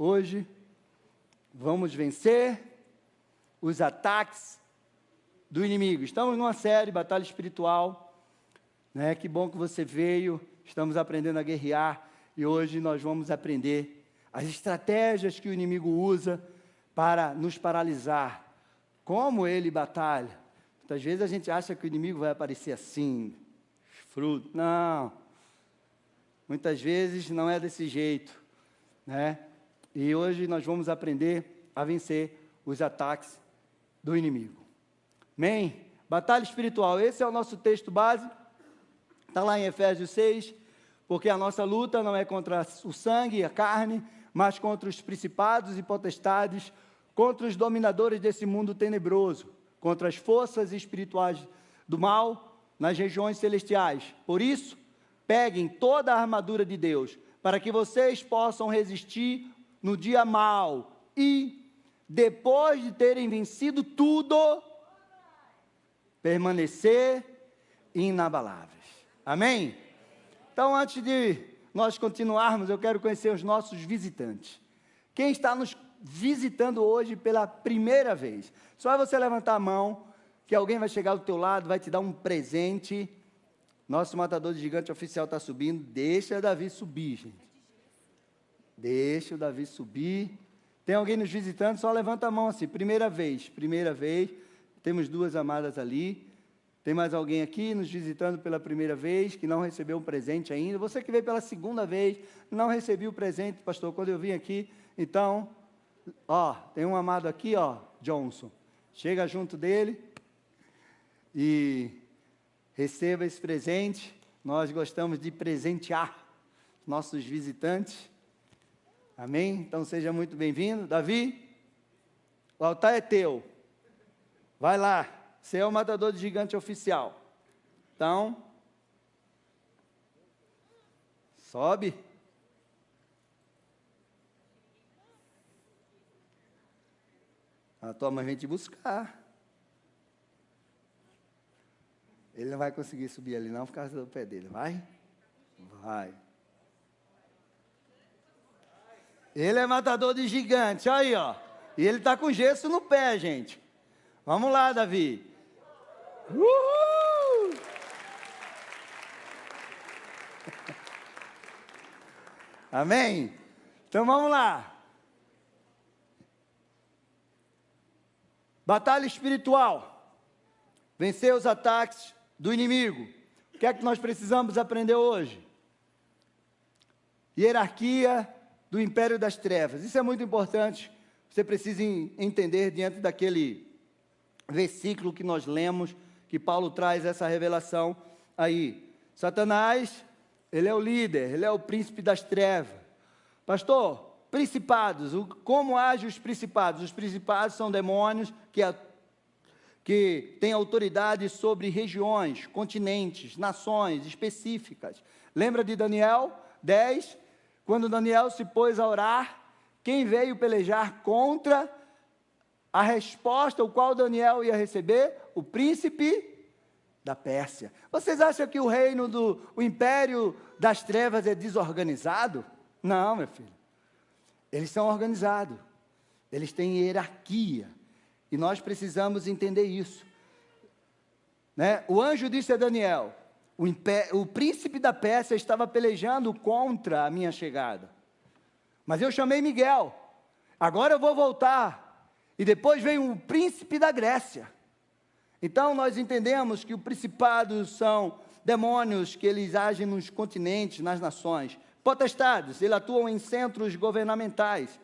Hoje, vamos vencer os ataques do inimigo. Estamos numa série, Batalha Espiritual, né? Que bom que você veio, estamos aprendendo a guerrear, e hoje nós vamos aprender as estratégias que o inimigo usa para nos paralisar, como ele batalha. Muitas vezes a gente acha que o inimigo vai aparecer assim, fruto. Não. Muitas vezes não é desse jeito, né? E hoje nós vamos aprender a vencer os ataques do inimigo. Amém? Batalha espiritual, esse é o nosso texto base, está lá em Efésios 6, porque a nossa luta não é contra o sangue e a carne, mas contra os principados e potestades, contra os dominadores desse mundo tenebroso, contra as forças espirituais do mal nas regiões celestiais. Por isso, peguem toda a armadura de Deus, para que vocês possam resistir no dia mau e, depois de terem vencido tudo, permanecer inabaláveis. Amém? Então, antes de nós continuarmos, eu quero conhecer os nossos visitantes. Quem está nos visitando hoje pela primeira vez? Só você levantar a mão, que alguém vai chegar do teu lado, vai te dar um presente. Nosso matador de gigante oficial está subindo. Deixa o Davi subir, gente. Deixa o Davi subir. Tem alguém nos visitando? Só levanta a mão assim, primeira vez. Temos duas amadas ali. Tem mais alguém aqui nos visitando pela primeira vez, que não recebeu um presente ainda. Você que veio pela segunda vez, não recebeu o presente, pastor, quando eu vim aqui. Então, tem um amado aqui, Johnson. Chega junto dele e receba esse presente. Nós gostamos de presentear nossos visitantes. Amém? Então, seja muito bem-vindo. Davi, o altar é teu. Vai lá. Você é o matador de gigante oficial. Então, sobe. A tua mãe vem te buscar. Ele não vai conseguir subir ali não, por causa do pé dele. Vai? Vai. Ele é matador de gigante, olha aí, ó. E ele está com gesso no pé, gente. Vamos lá, Davi. Uhul! Amém? Então vamos lá. Batalha espiritual. Vencer os ataques do inimigo. O que é que nós precisamos aprender hoje? Hierarquia do império das trevas. Isso é muito importante. Você precisa entender diante daquele versículo que nós lemos, que Paulo traz essa revelação aí. Satanás, ele é o líder, ele é o príncipe das trevas. Pastor, principados, como agem os principados? Os principados são demônios que têm autoridade sobre regiões, continentes, nações específicas. Lembra de Daniel 10? Quando Daniel se pôs a orar, quem veio pelejar contra a resposta, o qual Daniel ia receber? O príncipe da Pérsia. Vocês acham que o império das trevas é desorganizado? Não, meu filho. Eles são organizados. Eles têm hierarquia. E nós precisamos entender isso. Né? O anjo disse a Daniel, o príncipe da Pérsia estava pelejando contra a minha chegada. Mas eu chamei Miguel. Agora eu vou voltar. E depois veio o príncipe da Grécia. Então, nós entendemos que os principados são demônios que eles agem nos continentes, nas nações. Potestades, eles atuam em centros governamentais.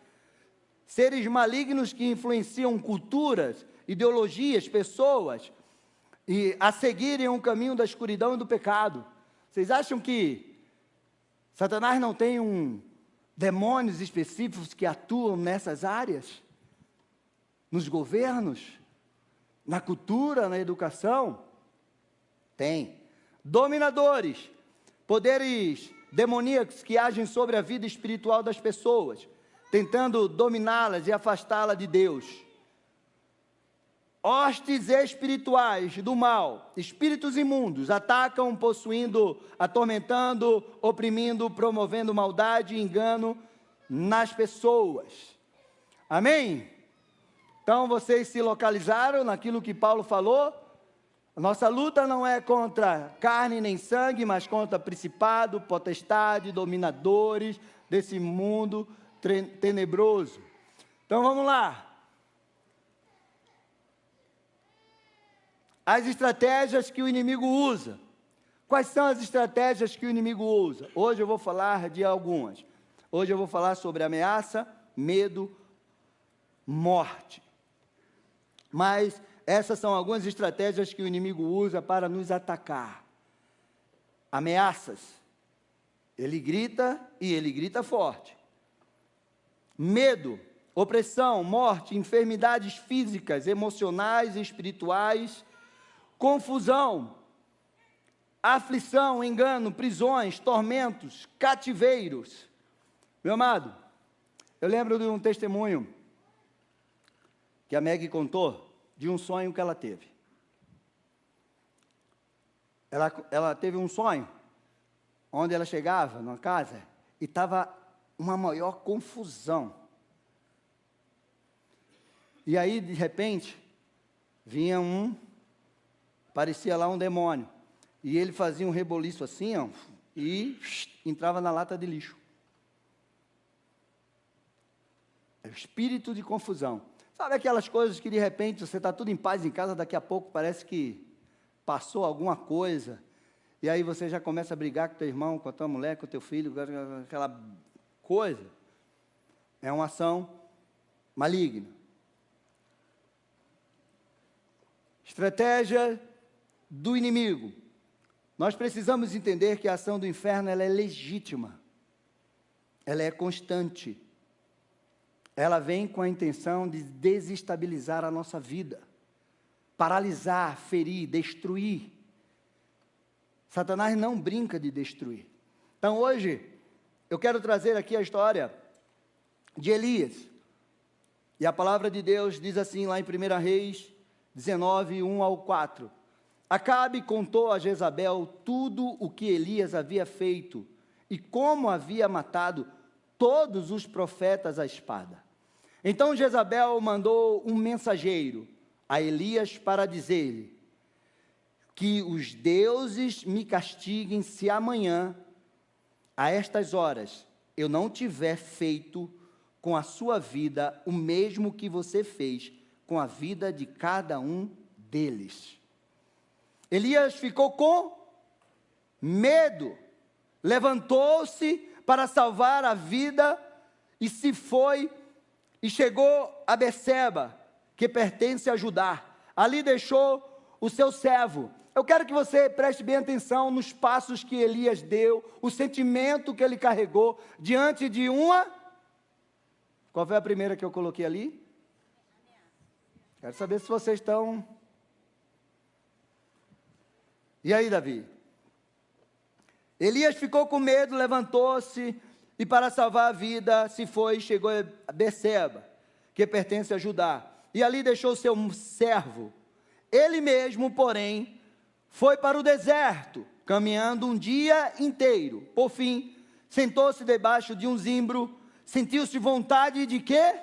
Seres malignos que influenciam culturas, ideologias, pessoas, e a seguirem um caminho da escuridão e do pecado. Vocês acham que Satanás não tem demônios específicos que atuam nessas áreas? Nos governos? Na cultura, na educação? Tem. Dominadores, poderes demoníacos que agem sobre a vida espiritual das pessoas, tentando dominá-las e afastá-las de Deus. Hostes espirituais do mal, espíritos imundos, atacam, possuindo, atormentando, oprimindo, promovendo maldade, engano nas pessoas. Amém? Então, vocês se localizaram naquilo que Paulo falou? A nossa luta não é contra carne nem sangue, mas contra principado, potestade, dominadores desse mundo tenebroso. Então, vamos lá. As estratégias que o inimigo usa. Quais são as estratégias que o inimigo usa? Hoje eu vou falar de algumas. Hoje eu vou falar sobre ameaça, medo, morte. Mas essas são algumas estratégias que o inimigo usa para nos atacar. Ameaças. Ele grita e ele grita forte. Medo, opressão, morte, enfermidades físicas, emocionais e espirituais, confusão, aflição, engano, prisões, tormentos, cativeiros. Meu amado, eu lembro de um testemunho que a Meg contou de um sonho que ela teve. Ela teve um sonho onde ela chegava numa casa e estava uma maior confusão. E aí, de repente, vinha parecia lá um demônio. E ele fazia um reboliço assim, ó, e entrava na lata de lixo. É o espírito de confusão. Sabe aquelas coisas que de repente você está tudo em paz em casa, daqui a pouco parece que passou alguma coisa, e aí você já começa a brigar com teu irmão, com a tua mulher, com o teu filho, aquela coisa. É uma ação maligna. Estratégia do inimigo. Nós precisamos entender que a ação do inferno ela é legítima, ela é constante. Ela vem com a intenção de desestabilizar a nossa vida, paralisar, ferir, destruir. Satanás não brinca de destruir. Então hoje, eu quero trazer aqui a história de Elias. E a palavra de Deus diz assim lá em 1 Reis 19, 1 ao 4. Acabe contou a Jezabel tudo o que Elias havia feito e como havia matado todos os profetas à espada. Então Jezabel mandou um mensageiro a Elias para dizer-lhe que os deuses me castiguem se amanhã, a estas horas, eu não tiver feito com a sua vida o mesmo que você fez com a vida de cada um deles. Elias ficou com medo, levantou-se para salvar a vida e se foi e chegou a Beceba, que pertence a Judá. Ali deixou o seu servo. Eu quero que você preste bem atenção nos passos que Elias deu, o sentimento que ele carregou diante de uma... Qual foi a primeira que eu coloquei ali? Quero saber se vocês estão... E aí, Davi? Elias ficou com medo, levantou-se e para salvar a vida se foi e chegou a Beceba, que pertence a Judá. E ali deixou seu servo. Ele mesmo, porém, foi para o deserto, caminhando um dia inteiro. Por fim, sentou-se debaixo de um zimbro, sentiu-se vontade de quê?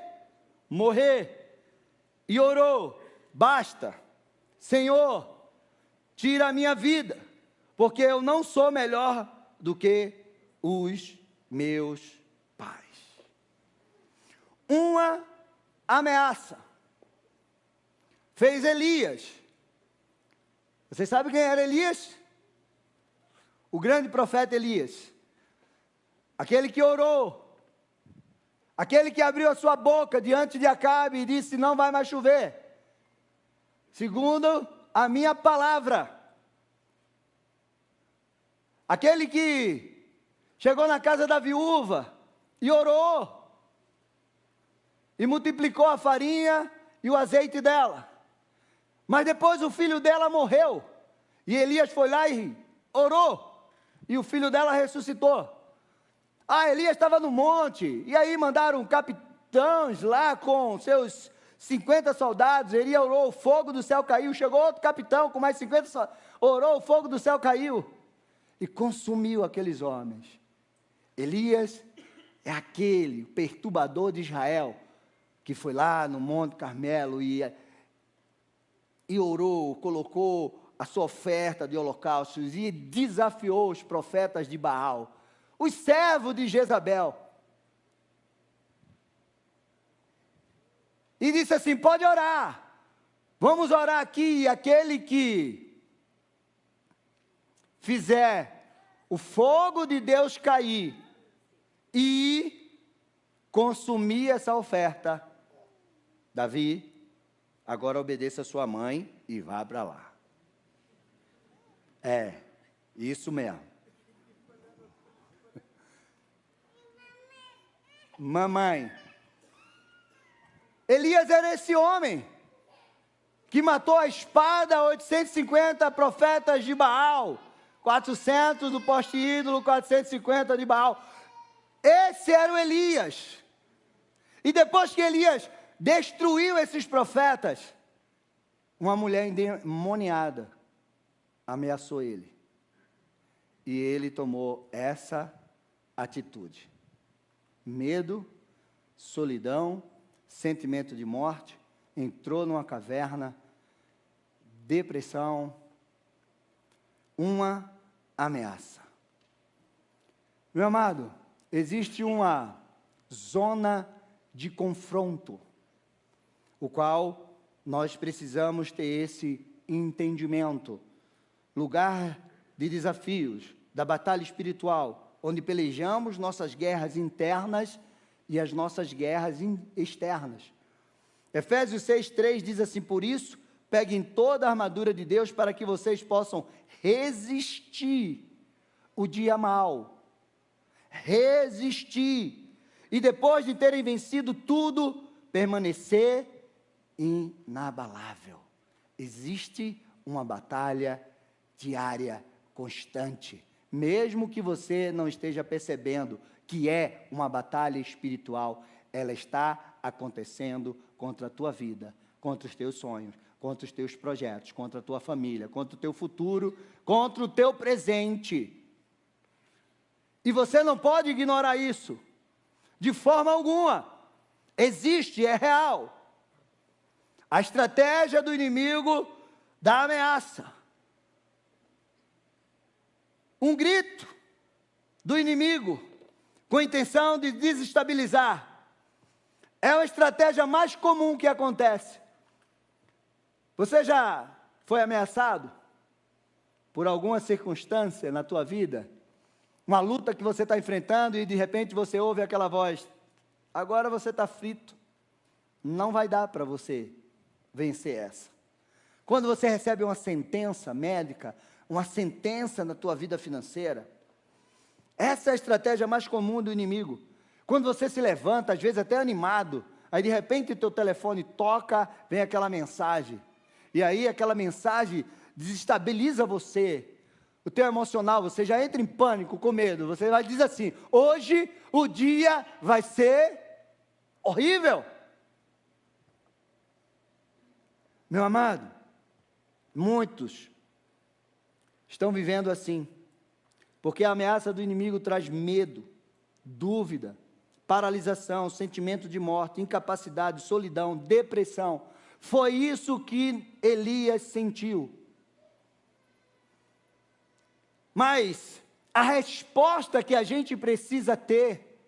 Morrer. E orou: basta, Senhor, tira a minha vida, porque eu não sou melhor do que os meus pais. Uma ameaça fez Elias. Vocês sabem quem era Elias? O grande profeta Elias. Aquele que orou. Aquele que abriu a sua boca diante de Acabe e disse: não vai mais chover, segundo a minha palavra. Aquele que chegou na casa da viúva e orou, e multiplicou a farinha e o azeite dela. Mas depois o filho dela morreu, e Elias foi lá e orou, e o filho dela ressuscitou. Elias estava no monte, e aí mandaram capitães lá com seus 50 soldados. Elias orou, o fogo do céu caiu. Chegou outro capitão com mais 50 soldados, orou, o fogo do céu caiu e consumiu aqueles homens. Elias é aquele perturbador de Israel, que foi lá no Monte Carmelo e orou, colocou a sua oferta de holocaustos e desafiou os profetas de Baal, os servos de Jezabel. E disse assim: pode orar, vamos orar aqui, e aquele que fizer o fogo de Deus cair e consumir essa oferta, Davi, agora obedeça a sua mãe e vá para lá. É, isso mesmo. Mamãe. Elias era esse homem que matou a espada 850 profetas de Baal, 400 do poste ídolo, 450 de Baal. Esse era o Elias. E depois que Elias destruiu esses profetas, uma mulher endemoniada ameaçou ele. E ele tomou essa atitude. Medo, solidão, sentimento de morte, entrou numa caverna, depressão, uma ameaça. Meu amado, existe uma zona de confronto, o qual nós precisamos ter esse entendimento, lugar de desafios, da batalha espiritual, onde pelejamos nossas guerras internas e as nossas guerras externas. Efésios 6:3 diz assim: por isso, peguem toda a armadura de Deus para que vocês possam resistir o dia mau. Resistir. E depois de terem vencido tudo, permanecer inabalável. Existe uma batalha diária, constante, mesmo que você não esteja percebendo que é uma batalha espiritual, ela está acontecendo contra a tua vida, contra os teus sonhos, contra os teus projetos, contra a tua família, contra o teu futuro, contra o teu presente. E você não pode ignorar isso, de forma alguma. Existe, é real. A estratégia do inimigo da ameaça. Um grito do inimigo com a intenção de desestabilizar. É a estratégia mais comum que acontece. Você já foi ameaçado por alguma circunstância na tua vida? Uma luta que você está enfrentando e de repente você ouve aquela voz: agora você está frito, não vai dar para você vencer essa. Quando você recebe uma sentença médica, uma sentença na tua vida financeira, essa é a estratégia mais comum do inimigo. Quando você se levanta, às vezes até animado, aí de repente o teu telefone toca, vem aquela mensagem, e aí aquela mensagem desestabiliza você, o teu emocional, você já entra em pânico, com medo, você vai dizer assim: hoje o dia vai ser horrível. Meu amado, muitos estão vivendo assim, porque a ameaça do inimigo traz medo, dúvida, paralisação, sentimento de morte, incapacidade, solidão, depressão. Foi isso que Elias sentiu. Mas a resposta que a gente precisa ter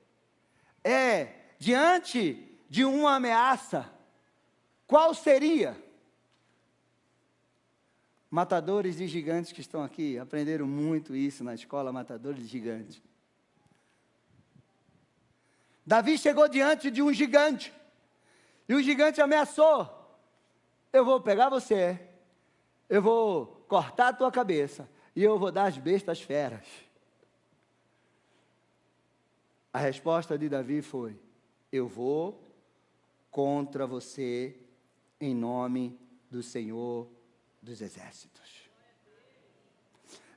é, diante de uma ameaça, qual seria? Matadores de gigantes que estão aqui, aprenderam muito isso na escola, matadores de gigantes. Davi chegou diante de um gigante, e o gigante ameaçou: eu vou pegar você, eu vou cortar a tua cabeça, e eu vou dar as bestas feras. A resposta de Davi foi: eu vou contra você em nome do Senhor dos Exércitos.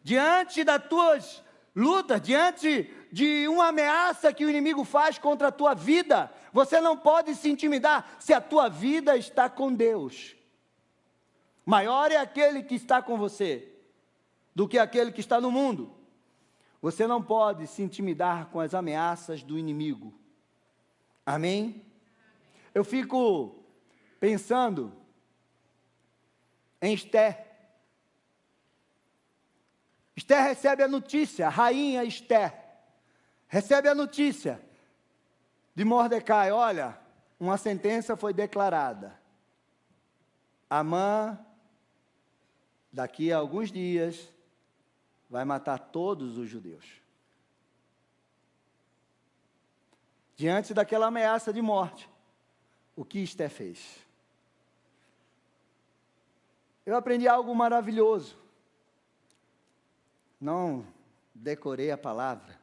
Diante das tuas lutas, diante de uma ameaça que o inimigo faz contra a tua vida, você não pode se intimidar se a tua vida está com Deus. Maior é aquele que está com você do que aquele que está no mundo. Você não pode se intimidar com as ameaças do inimigo. Amém? Eu fico pensando em Esther. Esther recebe a notícia, a rainha Esther, recebe a notícia de Mordecai: olha, uma sentença foi declarada. Amã, daqui a alguns dias, vai matar todos os judeus. Diante daquela ameaça de morte, o que Esther fez? Eu aprendi algo maravilhoso. Não decorei a palavra,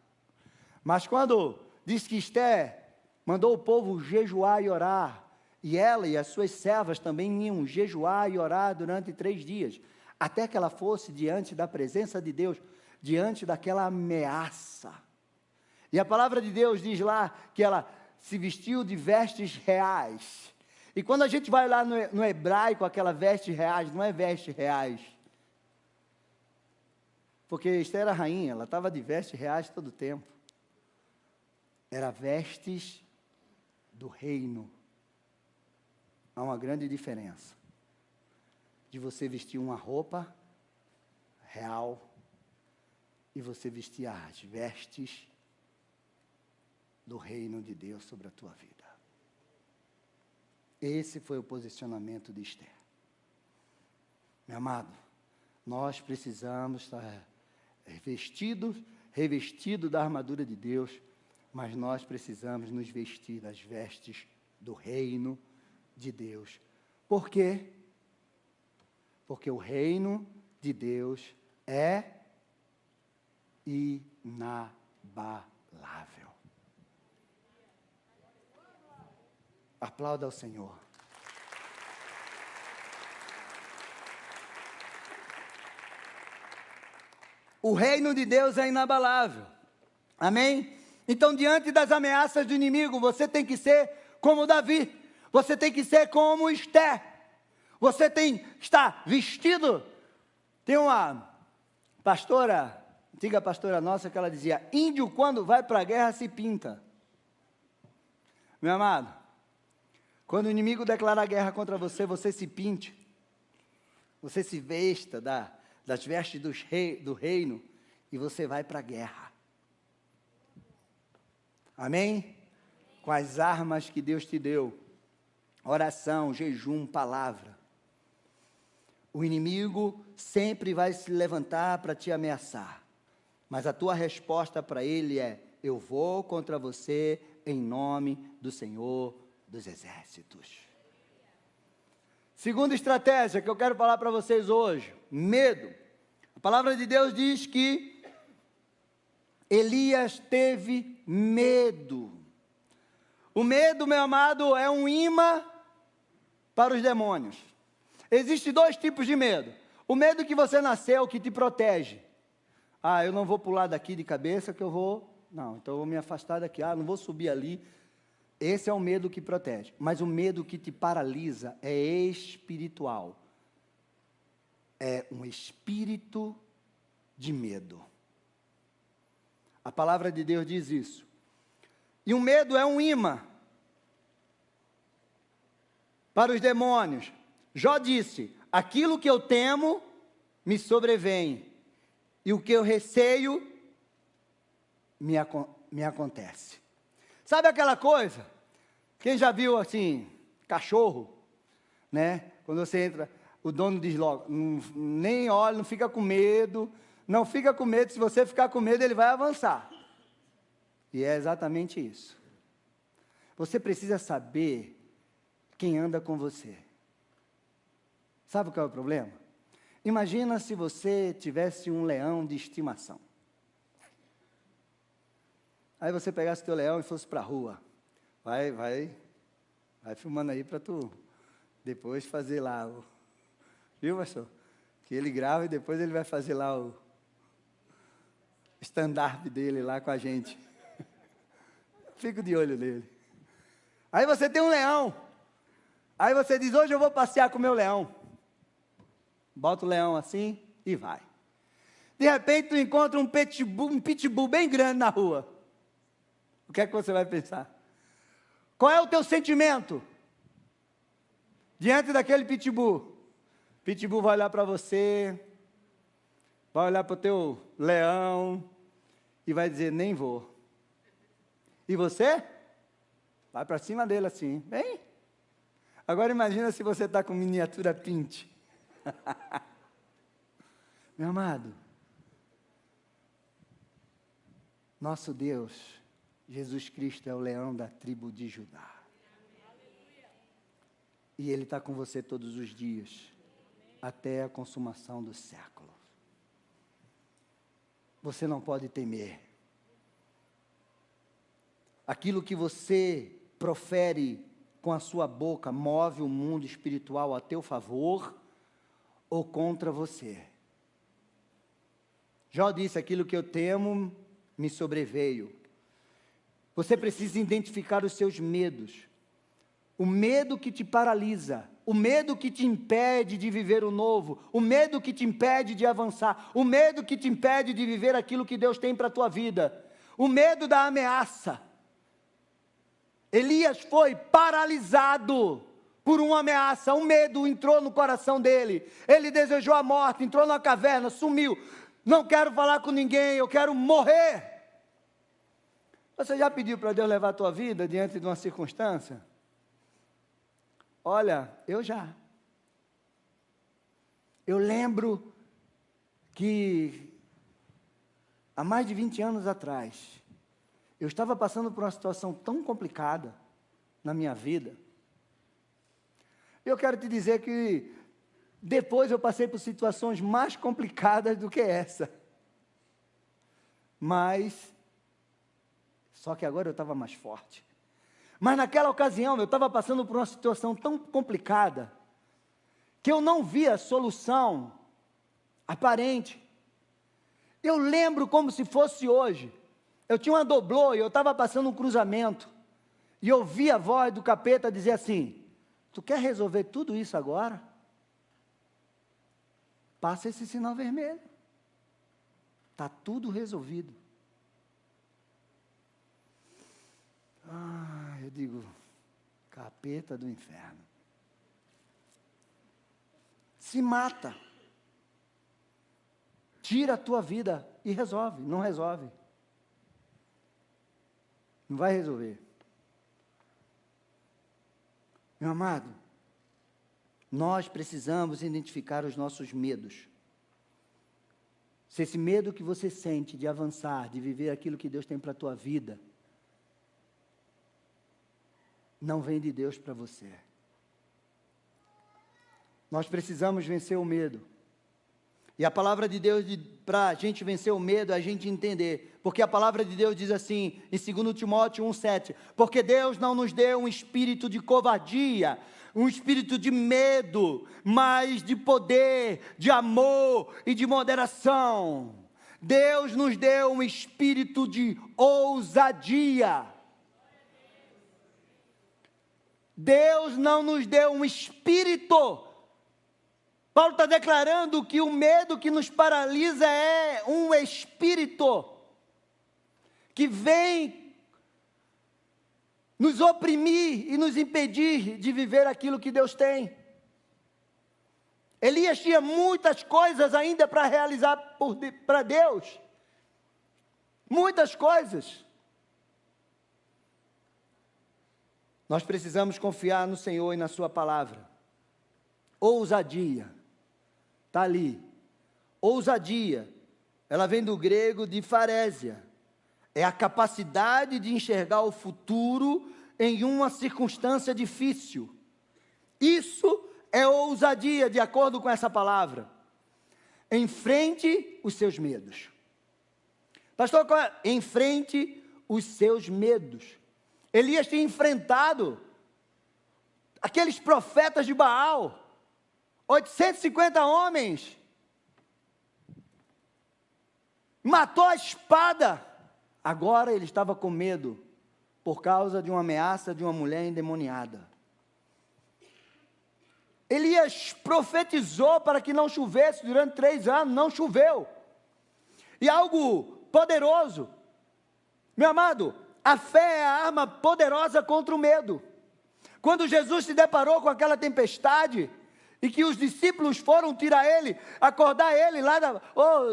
mas quando diz que Esther mandou o povo jejuar e orar, e ela e as suas servas também iam jejuar e orar durante 3 dias, até que ela fosse diante da presença de Deus, diante daquela ameaça. E a palavra de Deus diz lá que ela se vestiu de vestes reais. E quando a gente vai lá no hebraico, aquela vestes reais, não é vestes reais. Porque Esther era rainha, ela estava de vestes reais todo o tempo. Era vestes do reino. Há uma grande diferença de você vestir uma roupa real e você vestir as vestes do reino de Deus sobre a tua vida. Esse foi o posicionamento de Esther. Meu amado, nós precisamos estar revestido da armadura de Deus, mas nós precisamos nos vestir das vestes do reino de Deus. Por quê? Porque o reino de Deus é inabalável. Aplauda ao Senhor. O reino de Deus é inabalável. Amém? Então, diante das ameaças do inimigo, você tem que ser como Davi. Você tem que ser como Esther. Você tem que estar vestido. Tem uma pastora, antiga pastora nossa, que ela dizia: índio, quando vai para a guerra, se pinta. Meu amado, quando o inimigo declarar guerra contra você, você se pinte. Você se vesta das vestes do reino e você vai para a guerra. Amém? Com as armas que Deus te deu. Oração, jejum, palavra. O inimigo sempre vai se levantar para te ameaçar. Mas a tua resposta para ele é: eu vou contra você em nome do Senhor dos Exércitos. Segunda estratégia que eu quero falar para vocês hoje: medo. A palavra de Deus diz que Elias teve medo. O medo, meu amado, é um imã para os demônios. Existem 2 tipos de medo. O medo que você nasceu, que te protege. Eu não vou pular daqui de cabeça que eu vou... Não, então eu vou me afastar daqui. Não vou subir ali. Esse é o medo que protege. Mas o medo que te paralisa é espiritual. É um espírito de medo. A palavra de Deus diz isso. E o medo é um imã para os demônios. Jó disse: aquilo que eu temo me sobrevém, e o que eu receio me acontece. Sabe aquela coisa? Quem já viu assim, cachorro, né? Quando você entra, o dono diz logo: nem olha, não fica com medo. Não fica com medo, se você ficar com medo, ele vai avançar. E é exatamente isso. Você precisa saber quem anda com você. Sabe qual é o problema? Imagina se você tivesse um leão de estimação. Aí você pegasse teu leão e fosse para a rua. Vai filmando aí para tu depois fazer lá o... Viu, pastor? Que ele grava e depois ele vai fazer lá o stand-up dele lá com a gente. Fico de olho nele. Aí você tem um leão. Aí você diz: hoje eu vou passear com o meu leão. Bota o leão assim e vai. De repente, tu encontra um pitbull bem grande na rua. O que é que você vai pensar? Qual é o teu sentimento diante daquele pitbull? Pitbull vai olhar para você, vai olhar para o teu leão e vai dizer, nem vou. E você? Vai para cima dele assim, vem. Agora imagina se você está com miniatura pinte. Meu amado, nosso Deus, Jesus Cristo é o leão da tribo de Judá. E Ele está com você todos os dias, até a consumação do século. Você não pode temer. Aquilo que você profere com a sua boca move o mundo espiritual a teu favor ou contra você. Jó disse, aquilo que eu temo me sobreveio. Você precisa identificar os seus medos. O medo que te paralisa, o medo que te impede de viver o novo, o medo que te impede de avançar, o medo que te impede de viver aquilo que Deus tem para a tua vida, o medo da ameaça. Elias foi paralisado por uma ameaça, um medo entrou no coração dele, ele desejou a morte, entrou na caverna, sumiu, não quero falar com ninguém, eu quero morrer. Você já pediu para Deus levar a tua vida diante de uma circunstância? Olha, eu já. Eu lembro que há mais de 20 anos atrás, eu estava passando por uma situação tão complicada na minha vida. Eu quero te dizer que depois eu passei por situações mais complicadas do que essa. Mas, só que agora eu estava mais forte. Mas naquela ocasião eu estava passando por uma situação tão complicada, que eu não via solução aparente. Eu lembro como se fosse hoje. Eu tinha uma doblô e eu estava passando um cruzamento, e eu ouvi a voz do capeta dizer assim, tu quer resolver tudo isso agora? Passa esse sinal vermelho. Está tudo resolvido. Eu digo, capeta do inferno. Se mata. Tira a tua vida e resolve. Não resolve. Não vai resolver. Meu amado, nós precisamos identificar os nossos medos. Se esse medo que você sente de avançar, de viver aquilo que Deus tem para a tua vida, não vem de Deus para você. Nós precisamos vencer o medo. E a palavra de Deus, para a gente vencer o medo, é a gente entender. Porque a palavra de Deus diz assim, em 2 Timóteo 1,7, porque Deus não nos deu um espírito de covardia, um espírito de medo, mas de poder, de amor e de moderação. Deus nos deu um espírito de ousadia. Deus não nos deu um espírito. Paulo está declarando que o medo que nos paralisa é um espírito que vem nos oprimir e nos impedir de viver aquilo que Deus tem. Elias tinha muitas coisas ainda para realizar para Deus. Muitas coisas. Nós precisamos confiar no Senhor e na sua palavra. Ousadia. Está ali. Ousadia, ela vem do grego de farésia. É a capacidade de enxergar o futuro em uma circunstância difícil. Isso é ousadia, de acordo com essa palavra. Enfrente os seus medos. Pastor, enfrente os seus medos. Elias tinha enfrentado aqueles profetas de Baal. 850 homens, matou a espada. Agora ele estava com medo, por causa de uma ameaça de uma mulher endemoniada. Elias profetizou para que não chovesse durante 3 anos, não choveu. e algo poderoso. Meu amado, a fé é a arma poderosa contra o medo. Quando Jesus se deparou com aquela tempestade, e que os discípulos foram tirar ele, acordar ele lá,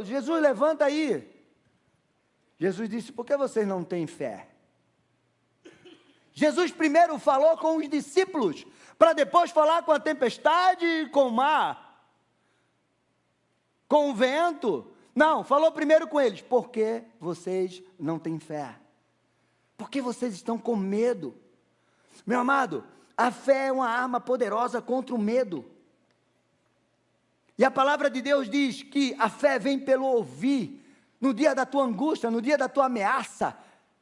Jesus, levanta aí. Jesus disse, por que vocês não têm fé? Jesus primeiro falou com os discípulos, para depois falar com a tempestade, com o mar, com o vento. Não, falou primeiro com eles, por que vocês não têm fé? Por que vocês estão com medo? Meu amado, a fé é uma arma poderosa contra o medo. E a palavra de Deus diz que a fé vem pelo ouvir. No dia da tua angústia, no dia da tua ameaça,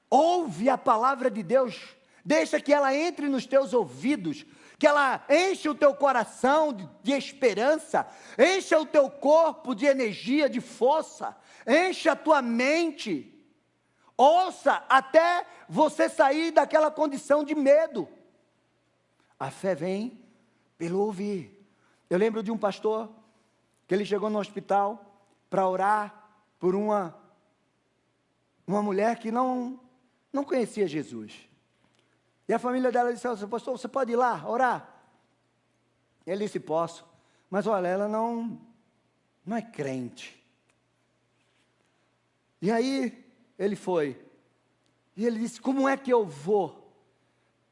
ouve a palavra de Deus. Deixa que ela entre nos teus ouvidos, que ela enche o teu coração de esperança, encha o teu corpo de energia, de força, enche a tua mente. Ouça até você sair daquela condição de medo. A fé vem pelo ouvir. Eu lembro de um pastor que ele chegou no hospital para orar por uma mulher que não conhecia Jesus. E a família dela disse, pastor, você pode ir lá orar? Ele disse, posso, mas olha, ela não é crente. E aí ele foi, e ele disse, como é que eu vou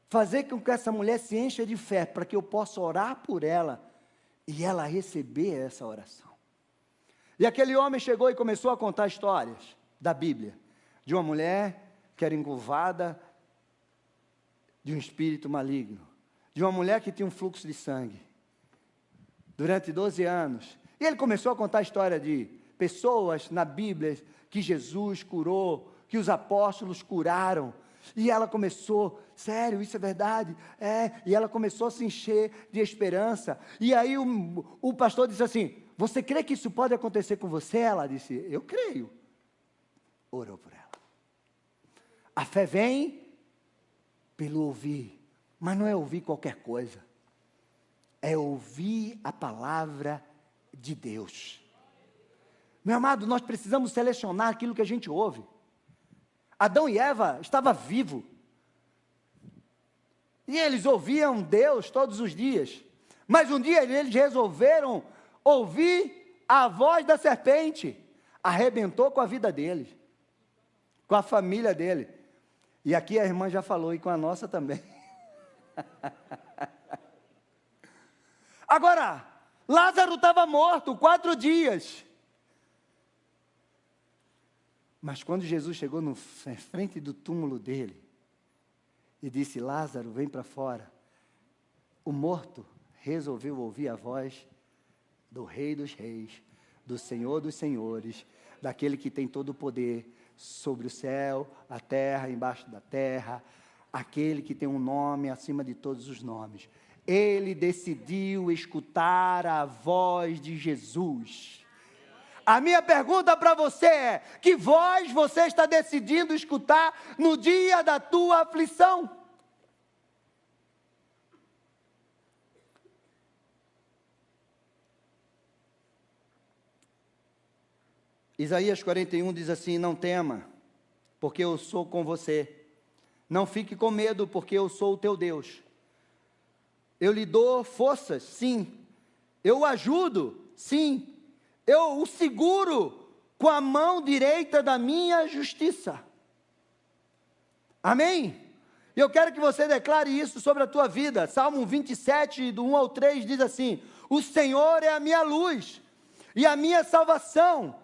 fazer com que essa mulher se encha de fé, para que eu possa orar por ela, e ela receber essa oração? E aquele homem chegou e começou a contar histórias da Bíblia, de uma mulher que era encurvada de um espírito maligno, de uma mulher que tinha um fluxo de sangue, durante 12 anos, e ele começou a contar a história de pessoas na Bíblia, que Jesus curou, que os apóstolos curaram, e ela começou, sério, isso é verdade? E ela começou a se encher de esperança, e aí o pastor disse assim, você crê que isso pode acontecer com você? Ela disse, eu creio. Orou por ela. A fé vem pelo ouvir, mas não é ouvir qualquer coisa, é ouvir a palavra de Deus. Meu amado, nós precisamos selecionar aquilo que a gente ouve. Adão e Eva estavam vivos, e eles ouviam Deus todos os dias, mas um dia eles resolveram ouvir a voz da serpente, arrebentou com a vida deles, com a família dele. E aqui a irmã já falou, e com a nossa também. Agora, Lázaro estava morto 4 dias. Mas quando Jesus chegou na frente do túmulo dele, e disse, Lázaro, vem para fora, o morto resolveu ouvir a voz do Rei dos Reis, do Senhor dos Senhores, daquele que tem todo o poder, sobre o céu, a terra, embaixo da terra, aquele que tem um nome acima de todos os nomes. Ele decidiu escutar a voz de Jesus. A minha pergunta para você é, que voz você está decidindo escutar no dia da tua aflição? Isaías 41 diz assim, não tema, porque eu sou com você. Não fique com medo, porque eu sou o teu Deus. Eu lhe dou forças, sim. Eu o ajudo, sim. Eu o seguro com a mão direita da minha justiça. Amém? E eu quero que você declare isso sobre a tua vida. Salmo 27, do 1 ao 3, diz assim, o Senhor é a minha luz e a minha salvação.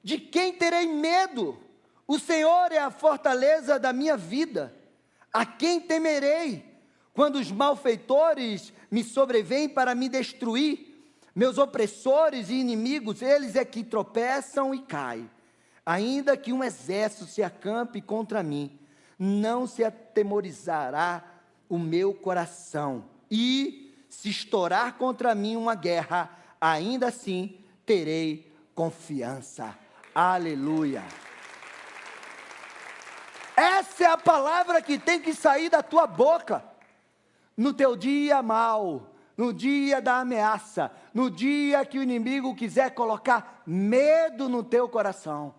De quem terei medo? O Senhor é a fortaleza da minha vida. A quem temerei? Quando os malfeitores me sobrevêm para me destruir, meus opressores e inimigos, eles é que tropeçam e caem. Ainda que um exército se acampe contra mim, não se atemorizará o meu coração. E se estourar contra mim uma guerra, ainda assim terei confiança. Aleluia. Essa é a palavra que tem que sair da tua boca. No teu dia mau, no dia da ameaça, no dia que o inimigo quiser colocar medo no teu coração.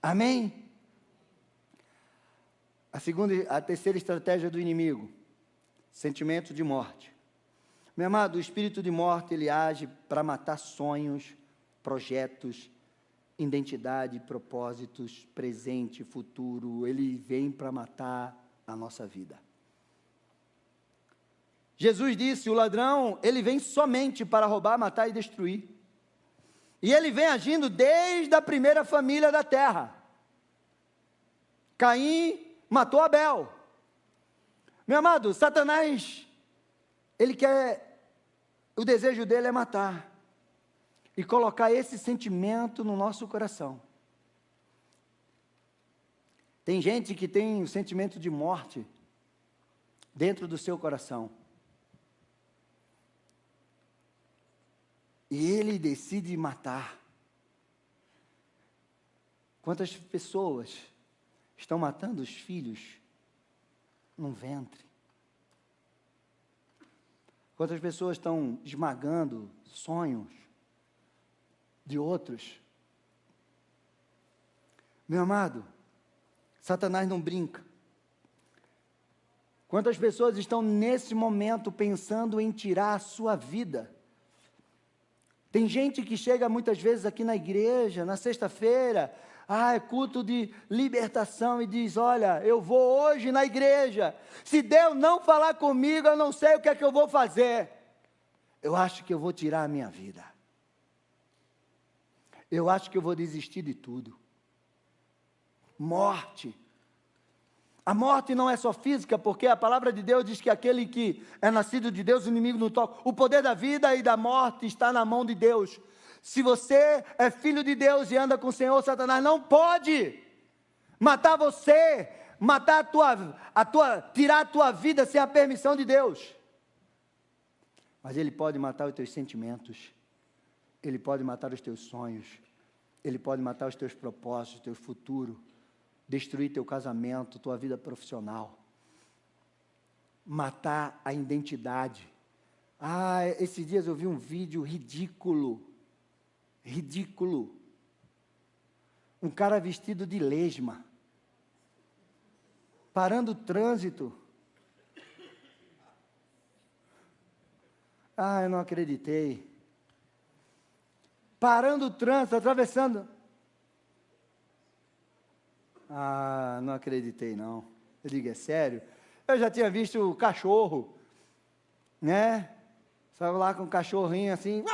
Amém? A terceira estratégia do inimigo, sentimento de morte. Meu amado, o espírito de morte, ele age para matar sonhos, projetos, identidade, propósitos, presente, futuro. Ele vem para matar a nossa vida. Jesus disse, o ladrão, ele vem somente para roubar, matar e destruir. E ele vem agindo desde a primeira família da terra. Caim matou Abel. Meu amado, Satanás, o desejo dele é matar. E colocar esse sentimento no nosso coração. Tem gente que tem o sentimento de morte dentro do seu coração. E ele decide matar. Quantas pessoas estão matando os filhos no ventre? Quantas pessoas estão esmagando sonhos de outros? Meu amado, Satanás não brinca. Quantas pessoas estão nesse momento pensando em tirar a sua vida? Tem gente que chega muitas vezes aqui na igreja, na sexta-feira, é culto de libertação, e diz, olha, eu vou hoje na igreja, se Deus não falar comigo, eu não sei o que é que eu vou fazer, eu acho que eu vou tirar a minha vida, eu acho que eu vou desistir de tudo. Morte. A morte não é só física, porque a palavra de Deus diz que aquele que é nascido de Deus, o inimigo não toca. O poder da vida e da morte está na mão de Deus. Se você é filho de Deus e anda com o Senhor, Satanás não pode matar você, matar tirar a tua vida sem a permissão de Deus. Mas ele pode matar os teus sentimentos, ele pode matar os teus sonhos, ele pode matar os teus propósitos, o teu futuro, destruir teu casamento, tua vida profissional, matar a identidade. Esses dias eu vi um vídeo ridículo, um cara vestido de lesma, parando o trânsito. Eu não acreditei. Parando o trânsito, atravessando. Não acreditei não. Eu digo, é sério? Eu já tinha visto o cachorro, né? Estava lá com o cachorrinho assim,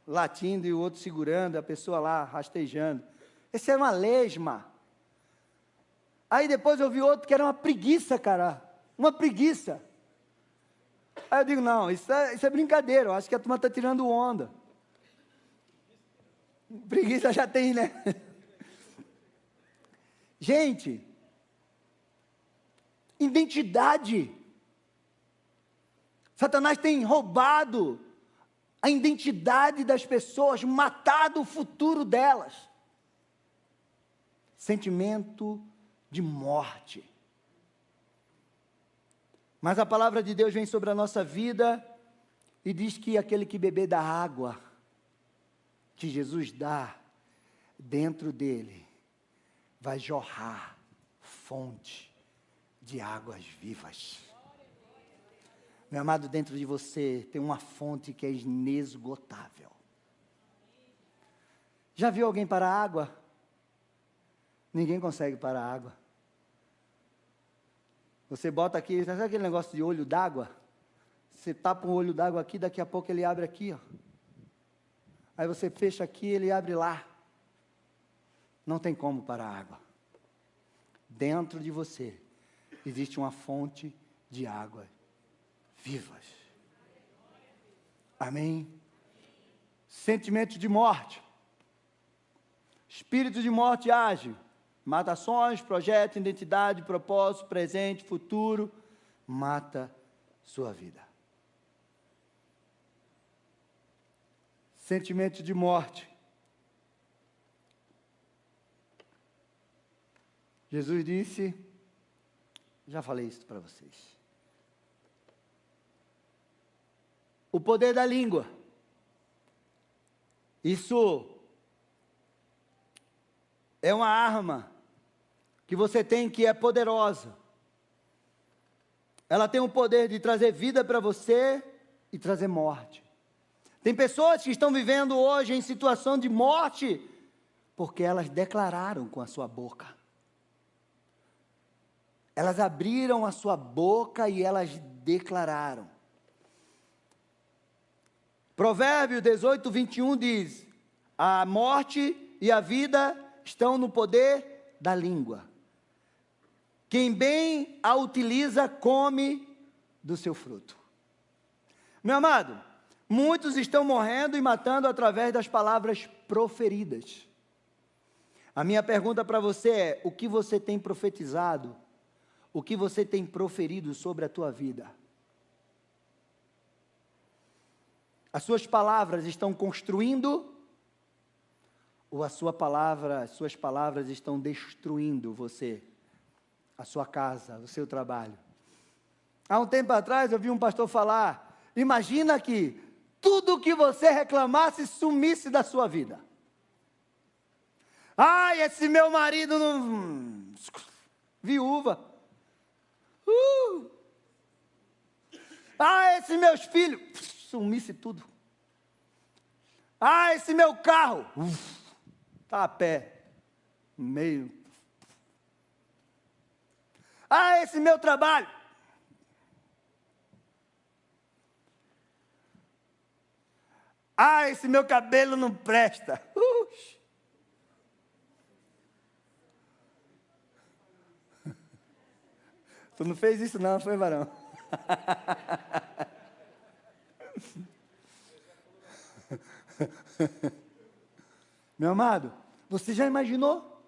latindo e o outro segurando, a pessoa lá rastejando. Esse era uma lesma. Aí depois eu vi outro que era uma preguiça, cara. Uma preguiça. Aí eu digo, não, isso é brincadeira, eu acho que a turma está tirando onda. Preguiça já tem, né? Gente, identidade. Satanás tem roubado a identidade das pessoas, matado o futuro delas. Sentimento de morte. Mas a palavra de Deus vem sobre a nossa vida e diz que aquele que beber da água que Jesus dá, dentro dele vai jorrar fonte de águas vivas. Meu amado, dentro de você tem uma fonte que é inesgotável. Já viu alguém parar a água? Ninguém consegue parar a água. Você bota aqui, sabe aquele negócio de olho d'água? Você tapa um olho d'água aqui, daqui a pouco ele abre aqui, ó. Aí você fecha aqui, ele abre lá. Não tem como parar a água. Dentro de você existe uma fonte de água vivas. Amém? Sentimento de morte. Espírito de morte age. Mata ações, projeto, identidade, propósito, presente, futuro. Mata sua vida. Sentimento de morte. Jesus disse, já falei isso para vocês. O poder da língua. Isso é uma arma que você tem que é poderosa. Ela tem o poder de trazer vida para você e trazer morte. Tem pessoas que estão vivendo hoje em situação de morte, porque elas declararam com a sua boca. Elas abriram a sua boca e elas declararam. Provérbios 18, 21 diz: a morte e a vida estão no poder da língua. Quem bem a utiliza, come do seu fruto. Meu amado, muitos estão morrendo e matando através das palavras proferidas. A minha pergunta para você é: o que você tem profetizado? O que você tem proferido sobre a tua vida? As suas palavras estão construindo, ou as suas palavras estão destruindo você, a sua casa, o seu trabalho? Há um tempo atrás eu vi um pastor falar: imagina que tudo que você reclamasse sumisse da sua vida. Ai, esse meu marido não... viúva. Ah, esses meus filhos... sumisse tudo. Ah, esse meu carro... está a pé. Meio... ah, esse meu trabalho... ah, esse meu cabelo não presta. Tu não fez isso não, foi, varão? Meu amado, você já imaginou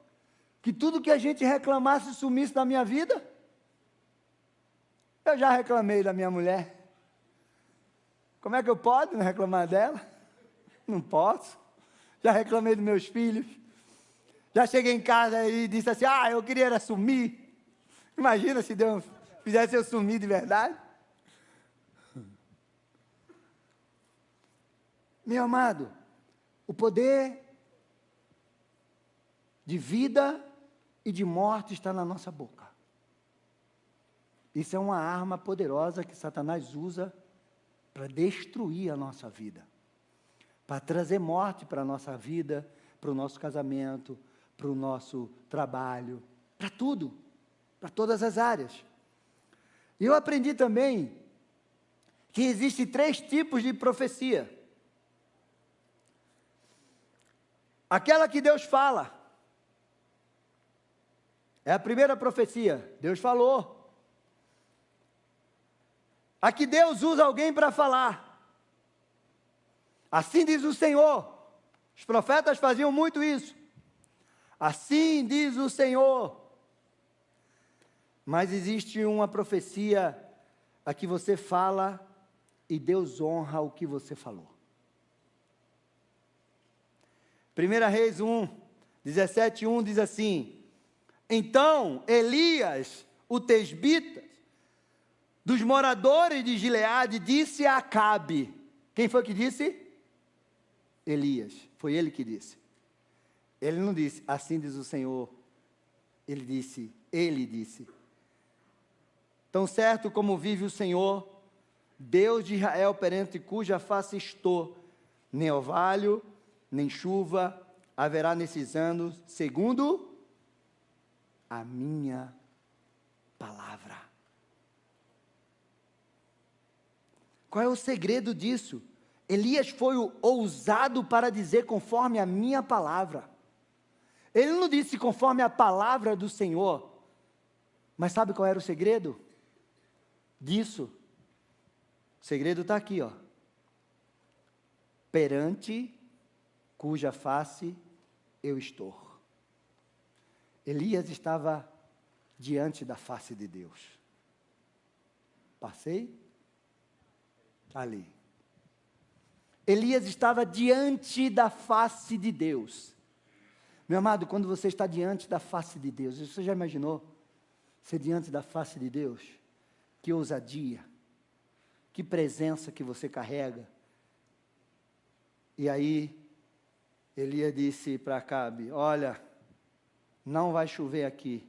que tudo que a gente reclamasse sumisse da minha vida? Eu já reclamei da minha mulher. Como é que eu posso não reclamar dela? Não posso. Já reclamei dos meus filhos. Já cheguei em casa e disse assim: ah, eu queria era sumir. Imagina se Deus fizesse eu sumir de verdade. Meu amado, o poder de vida e de morte está na nossa boca. Isso é uma arma poderosa que Satanás usa para destruir a nossa vida, para trazer morte para a nossa vida, para o nosso casamento, para o nosso trabalho, para tudo, para todas as áreas. E eu aprendi também que existem 3 tipos de profecia. Aquela que Deus fala, é a primeira profecia, Deus falou. A que Deus usa alguém para falar. Assim diz o Senhor. Os profetas faziam muito isso. Assim diz o Senhor. Mas existe uma profecia a que você fala e Deus honra o que você falou. 1 Reis 1, 17:1 diz assim: então Elias, o tesbita, dos moradores de Gileade, disse a Acabe. Quem foi que disse? Elias. Foi ele que disse. Ele não disse, assim diz o Senhor. Ele disse. Tão certo como vive o Senhor, Deus de Israel, perante cuja face estou, nem orvalho, nem chuva haverá nesses anos, segundo a minha palavra. Qual é o segredo disso? Elias foi ousado para dizer conforme a minha palavra. Ele não disse conforme a palavra do Senhor. Mas sabe qual era o segredo disso? O segredo está aqui, ó. Perante cuja face eu estou. Elias estava diante da face de Deus. Passei? Ali. Elias estava diante da face de Deus. Meu amado, quando você está diante da face de Deus, você já imaginou ser diante da face de Deus? Que ousadia, que presença que você carrega. E aí, Elias disse para Acabe: olha, não vai chover aqui.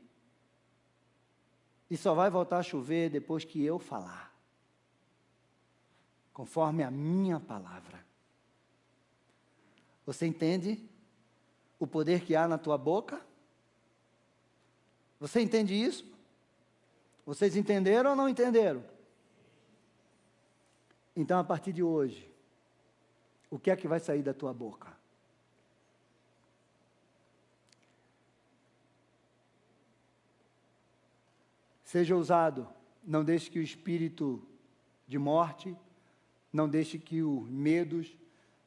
E só vai voltar a chover depois que eu falar. Conforme a minha palavra. Você entende o poder que há na tua boca? Você entende isso? Vocês entenderam ou não entenderam? Então, a partir de hoje, o que é que vai sair da tua boca? Seja ousado, não deixe que o espírito de morte, não deixe que os medos,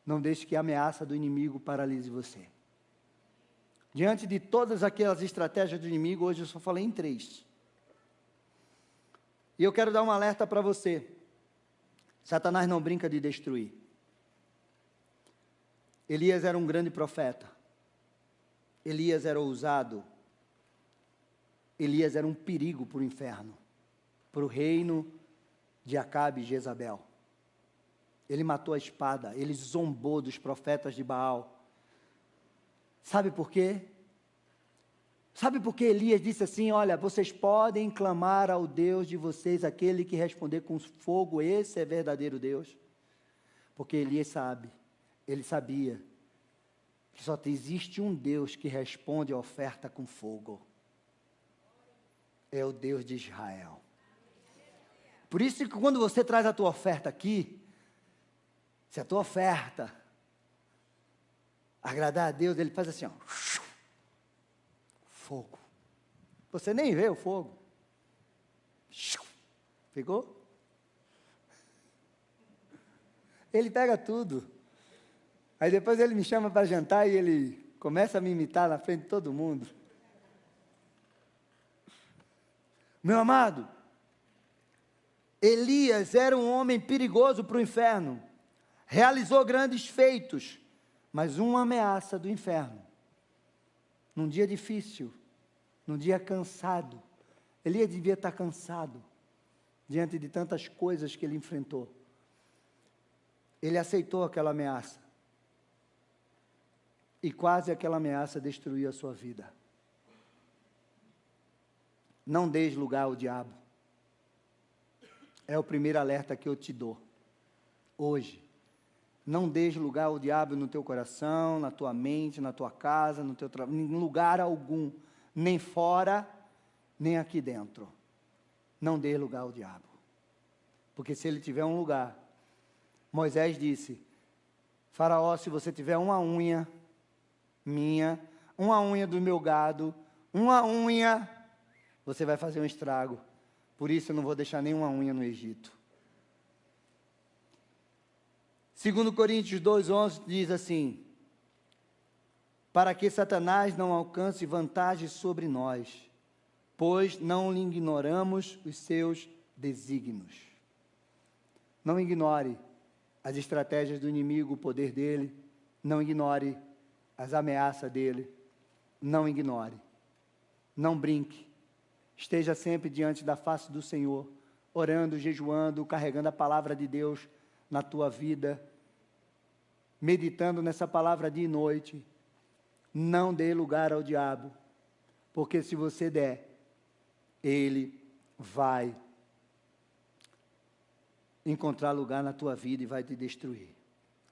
não deixe que a ameaça do inimigo paralise você. Diante de todas aquelas estratégias do inimigo, hoje eu só falei em 3. E eu quero dar um alerta para você. Satanás não brinca de destruir. Elias era um grande profeta. Elias era ousado. Elias era um perigo para o inferno, para o reino de Acabe e Jezabel. Ele matou a espada, ele zombou dos profetas de Baal. Sabe por quê? Sabe por que Elias disse assim, olha, vocês podem clamar ao Deus de vocês, aquele que responder com fogo, esse é verdadeiro Deus? Porque Elias ele sabia, que só existe um Deus que responde a oferta com fogo. É o Deus de Israel. Por isso que quando você traz a tua oferta aqui, se a tua oferta agradar a Deus, ele faz assim, ó, fogo. Você nem vê o fogo. Pegou? Ele pega tudo. Aí depois ele me chama para jantar e ele começa a me imitar na frente de todo mundo. Meu amado, Elias era um homem perigoso para o inferno. Realizou grandes feitos, mas uma ameaça do inferno. Num dia difícil, num dia cansado. Elias devia estar cansado, diante de tantas coisas que ele enfrentou. Ele aceitou aquela ameaça. E quase aquela ameaça destruiu a sua vida. Não deis lugar ao diabo. É o primeiro alerta que eu te dou. Hoje. Não deis lugar ao diabo no teu coração, na tua mente, na tua casa, no teu trabalho, em lugar algum. Nem fora, nem aqui dentro. Não dê lugar ao diabo. Porque se ele tiver um lugar, Moisés disse, Faraó, se você tiver uma unha minha, uma unha do meu gado, uma unha, você vai fazer um estrago. Por isso eu não vou deixar nenhuma unha no Egito. 2 Coríntios 2,11 diz assim, para que Satanás não alcance vantagem sobre nós, pois não lhe ignoramos os seus desígnios. Não ignore as estratégias do inimigo, o poder dele, não ignore as ameaças dele, não ignore, não brinque, esteja sempre diante da face do Senhor, orando, jejuando, carregando a palavra de Deus na tua vida, meditando nessa palavra dia e noite. Não dê lugar ao diabo, porque se você der, ele vai encontrar lugar na tua vida e vai te destruir.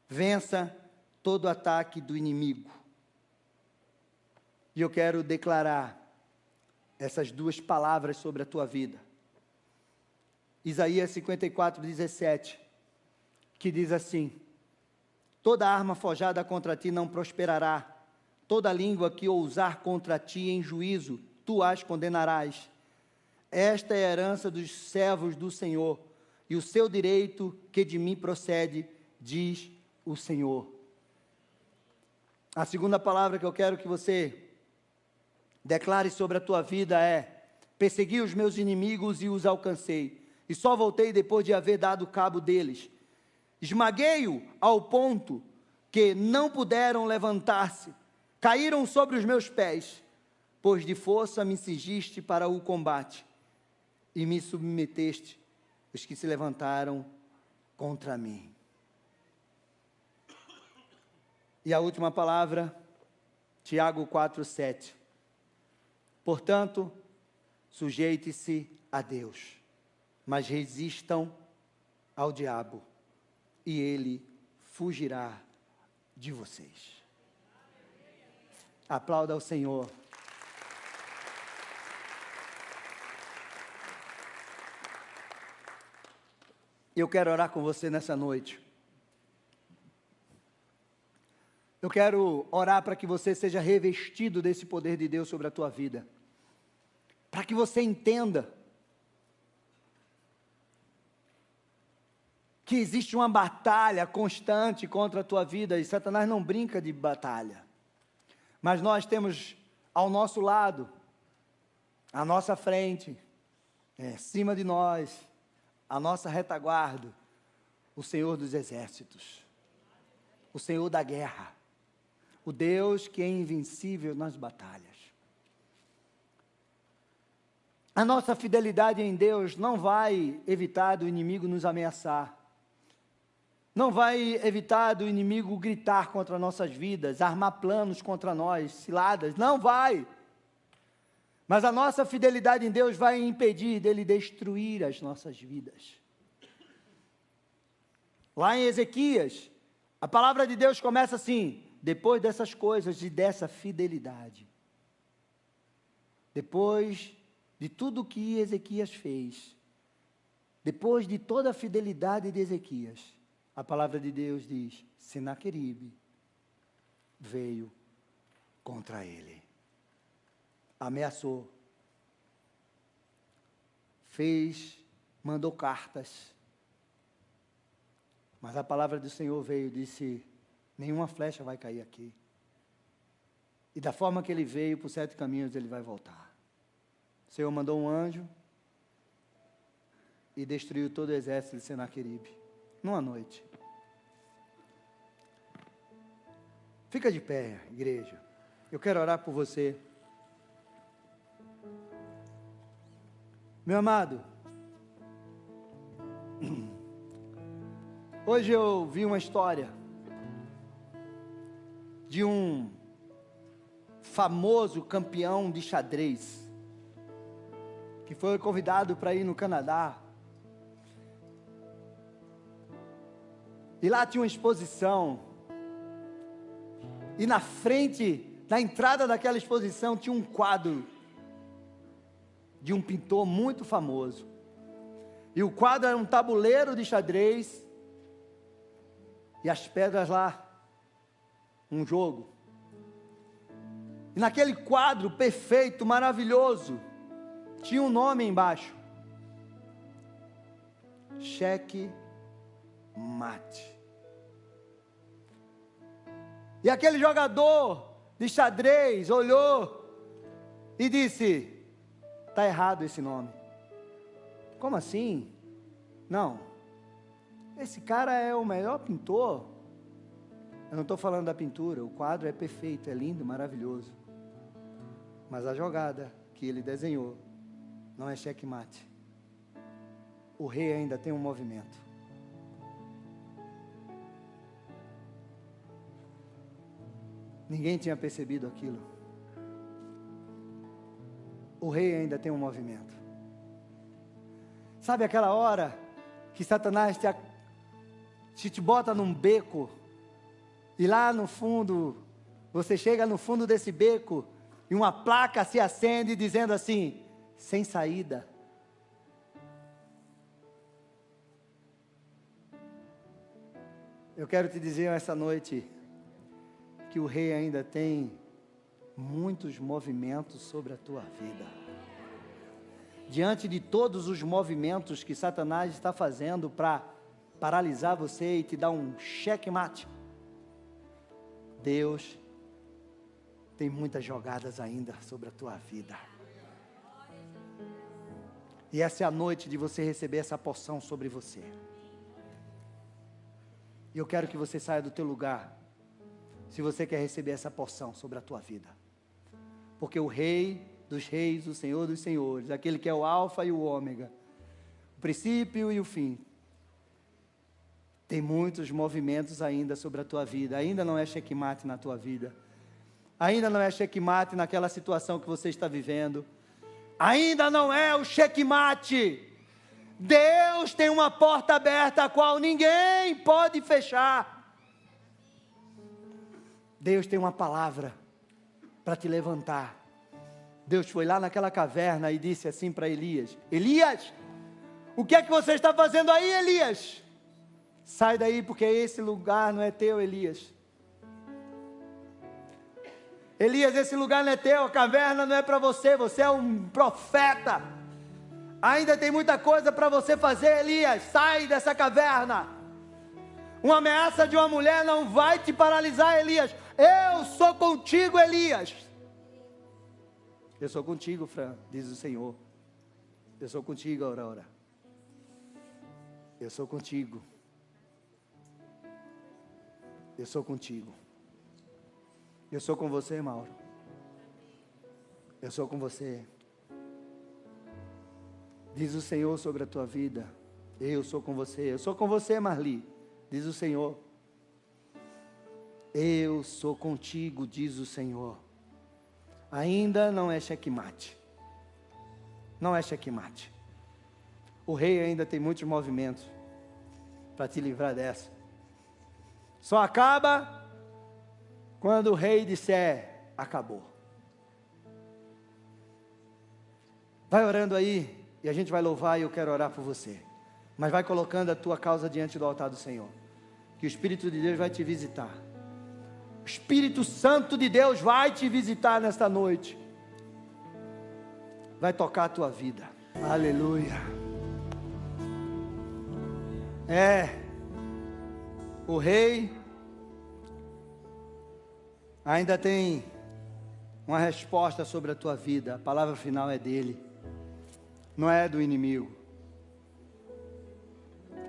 Vença todo ataque do inimigo. E eu quero declarar essas 2 palavras sobre a tua vida. Isaías 54:17, que diz assim, toda arma forjada contra ti não prosperará, toda língua que ousar contra ti em juízo, tu as condenarás. Esta é a herança dos servos do Senhor, e o seu direito que de mim procede, diz o Senhor. A segunda palavra que eu quero que você declare sobre a tua vida é, persegui os meus inimigos e os alcancei, e só voltei depois de haver dado cabo deles. Esmaguei-o ao ponto que não puderam levantar-se, caíram sobre os meus pés, pois de força me cingiste para o combate, e me submeteste os que se levantaram contra mim. E a última palavra, Tiago 4:7, Portanto, sujeite-se a Deus, mas resistam ao diabo, e ele fugirá de vocês. Aplauda ao Senhor. Eu quero orar com você nessa noite. Eu quero orar para que você seja revestido desse poder de Deus sobre a tua vida. Para que você entenda que existe uma batalha constante contra a tua vida, e Satanás não brinca de batalha. Mas nós temos ao nosso lado, à nossa frente, acima de nós, a nossa retaguarda, o Senhor dos exércitos, o Senhor da guerra, o Deus que é invencível nas batalhas. A nossa fidelidade em Deus não vai evitar do inimigo nos ameaçar, não vai evitar do inimigo gritar contra nossas vidas, armar planos contra nós, ciladas, não vai. Mas a nossa fidelidade em Deus vai impedir dele destruir as nossas vidas. Lá em Ezequias, a palavra de Deus começa assim: depois dessas coisas e dessa fidelidade, depois de tudo que Ezequias fez, depois de toda a fidelidade de Ezequias, a palavra de Deus diz: Senaqueribe veio contra ele, ameaçou, mandou cartas, mas a palavra do Senhor veio e disse: nenhuma flecha vai cair aqui, e da forma que ele veio, por 7 caminhos ele vai voltar. O Senhor mandou um anjo e destruiu todo o exército de Senaqueribe, numa noite. Fica de pé, igreja. Eu quero orar por você. Meu amado, hoje eu vi uma história de um famoso campeão de xadrez, que foi convidado para ir no Canadá. E lá tinha uma exposição, e na frente, na entrada daquela exposição, tinha um quadro de um pintor muito famoso. E o quadro era um tabuleiro de xadrez, e as pedras lá, um jogo. E naquele quadro perfeito, maravilhoso, tinha um nome embaixo: Cheque Mate. E aquele jogador de xadrez olhou e disse: está errado esse nome. Como assim? Não, esse cara é o melhor pintor. Eu não estou falando da pintura, o quadro é perfeito, é lindo, maravilhoso, mas a jogada que ele desenhou não é checkmate. O rei ainda tem um movimento. Ninguém tinha percebido aquilo. O rei ainda tem um movimento. Sabe aquela hora que Satanás te bota num beco, e lá no fundo, você chega no fundo desse beco, e uma placa se acende dizendo assim: sem saída. Eu quero te dizer essa noite que o rei ainda tem muitos movimentos sobre a tua vida. Diante de todos os movimentos que Satanás está fazendo para paralisar você e te dar um checkmate, Deus tem muitas jogadas ainda sobre a tua vida. E essa é a noite de você receber essa porção sobre você. E eu quero que você saia do teu lugar, se você quer receber essa porção sobre a tua vida. Porque o Rei dos Reis, o Senhor dos Senhores, aquele que é o Alfa e o Ômega, o princípio e o fim, tem muitos movimentos ainda sobre a tua vida. Ainda não é checkmate na tua vida, Ainda não é checkmate naquela situação que você está vivendo. Ainda não é o checkmate. Deus tem uma porta aberta a qual ninguém pode fechar. Deus tem uma palavra para te levantar. Deus foi lá naquela caverna e disse assim para Elias: Elias, o que é que você está fazendo aí, Elias? Sai daí, porque esse lugar não é teu, Elias. Elias, esse lugar não é teu, a caverna não é para você, você é um profeta. Ainda tem muita coisa para você fazer, Elias, sai dessa caverna. Uma ameaça de uma mulher não vai te paralisar, Elias. Eu sou contigo, Elias. Eu sou contigo, Fran, diz o Senhor. Eu sou contigo, Aurora. Eu sou contigo. Eu sou contigo. Eu sou com você, Mauro. Eu sou com você. Diz o Senhor sobre a tua vida. Eu sou com você. Eu sou com você, Marli. Diz o Senhor. Eu sou contigo, diz o Senhor. Ainda não é checkmate. Não é checkmate. O rei ainda tem muitos movimentos para te livrar dessa. Só acaba quando o rei disser: acabou. Vai orando aí, e a gente vai louvar, e eu quero orar por você. Mas vai colocando a tua causa diante do altar do Senhor, que o Espírito de Deus vai te visitar. O Espírito Santo de Deus vai te visitar nesta noite. Vai tocar a tua vida. Aleluia. O rei ainda tem uma resposta sobre a tua vida. A palavra final é dele, não é do inimigo.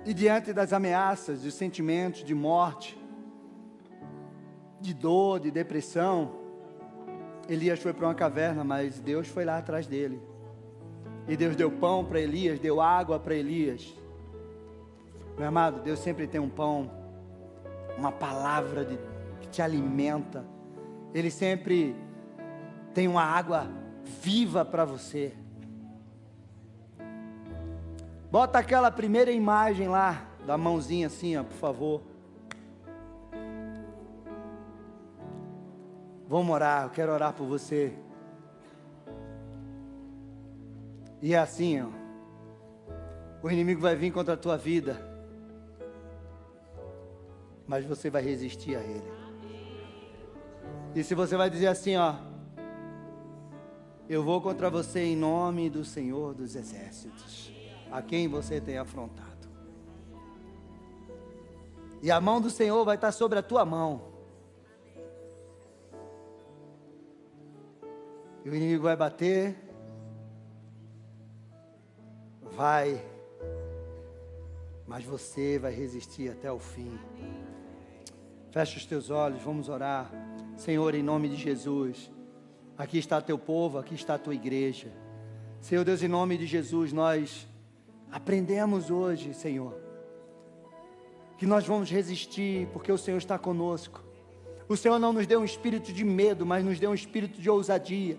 E diante das ameaças, dos sentimentos de morte, de dor, de depressão, Elias foi para uma caverna, mas Deus foi lá atrás dele. E Deus deu pão para Elias, deu água para Elias. Meu amado, Deus sempre tem um pão, uma palavra que te alimenta. Ele sempre tem uma água viva para você. Bota aquela primeira imagem lá, da mãozinha assim, ó, por favor. Vamos orar, eu quero orar por você. E é assim, ó. O inimigo vai vir contra a tua vida, mas você vai resistir a ele. E se você vai dizer assim, ó: eu vou contra você em nome do Senhor dos Exércitos, a quem você tem afrontado. E a mão do Senhor vai estar sobre a tua mão. E o inimigo vai bater, mas você vai resistir até o fim. Fecha os teus olhos, vamos orar. Senhor, em nome de Jesus, aqui está teu povo, aqui está a tua igreja. Senhor Deus, em nome de Jesus, nós aprendemos hoje, Senhor, que nós vamos resistir, porque o Senhor está conosco. O Senhor não nos deu um espírito de medo, mas nos deu um espírito de ousadia.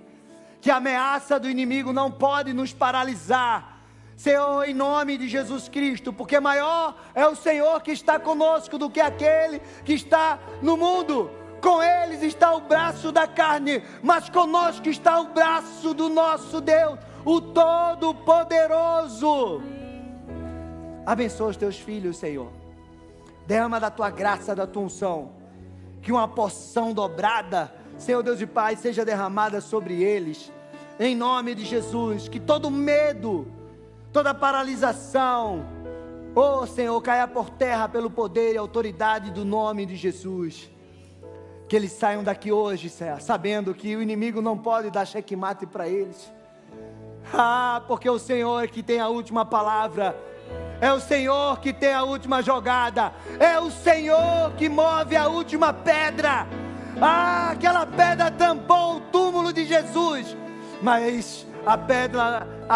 Que a ameaça do inimigo não pode nos paralisar, Senhor, em nome de Jesus Cristo, porque maior é o Senhor que está conosco do que aquele que está no mundo. Com eles está o braço da carne, mas conosco está o braço do nosso Deus, o Todo-Poderoso. Abençoa os teus filhos, Senhor. Derrama da tua graça, da tua unção, que uma porção dobrada, Senhor Deus e Pai, seja derramada sobre eles, em nome de Jesus. Que todo medo, toda paralisação, Senhor, caia por terra pelo poder e autoridade do nome de Jesus. Que eles saiam daqui hoje, Senhor, sabendo que o inimigo não pode dar checkmate para eles. Porque o Senhor é que tem a última palavra. É o Senhor que tem a última jogada. É o Senhor que move a última pedra. Aquela pedra tampou o túmulo de Jesus, mas a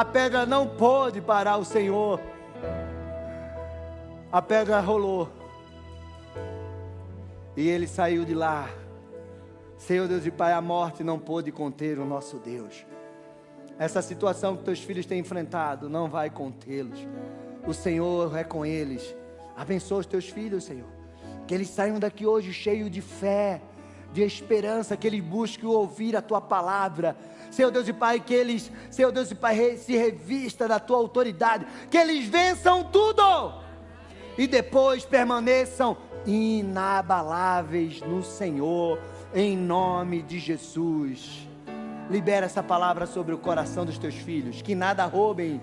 pedra não pôde parar o Senhor. A pedra rolou e ele saiu de lá Senhor Deus e Pai, a morte não pôde conter o nosso Deus. Essa situação que teus filhos têm enfrentado não vai contê-los. O Senhor é com eles. Abençoa os teus filhos, Senhor. Que eles saiam daqui hoje cheios de fé, de esperança, que eles busquem ouvir a tua palavra. Senhor Deus e Pai, que eles, Senhor Deus e Pai, se revista da tua autoridade, que eles vençam tudo e depois permaneçam inabaláveis no Senhor, em nome de Jesus. Libera essa palavra sobre o coração dos teus filhos, que nada roubem,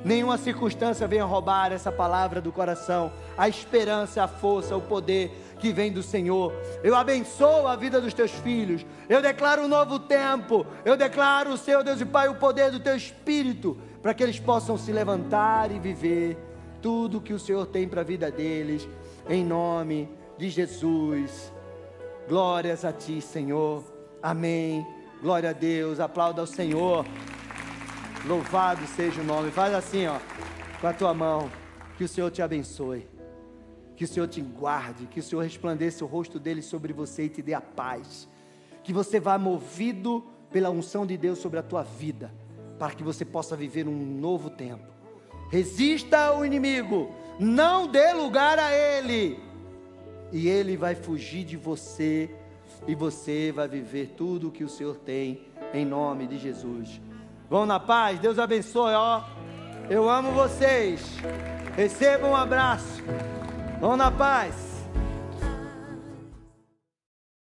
nenhuma circunstância venha roubar essa palavra do coração, a esperança, a força, o poder que vem do Senhor. Eu abençoo a vida dos teus filhos, eu declaro um novo tempo, eu declaro, Senhor Deus e Pai, o poder do teu Espírito, para que eles possam se levantar e viver tudo que o Senhor tem para a vida deles, em nome de Jesus. Glórias a ti, Senhor. Amém. Glória a Deus. Aplauda ao Senhor. Louvado seja o nome. Faz assim, ó, com a tua mão. Que o Senhor te abençoe, que o Senhor te guarde, que o Senhor resplandeça o rosto dele sobre você e te dê a paz, que você vá movido pela unção de Deus sobre a tua vida, para que você possa viver um novo tempo. Resista ao inimigo, não dê lugar a ele, e ele vai fugir de você, e você vai viver tudo o que o Senhor tem, em nome de Jesus. Vão na paz, Deus abençoe, ó. Eu amo vocês. Recebam um abraço. Vão na paz.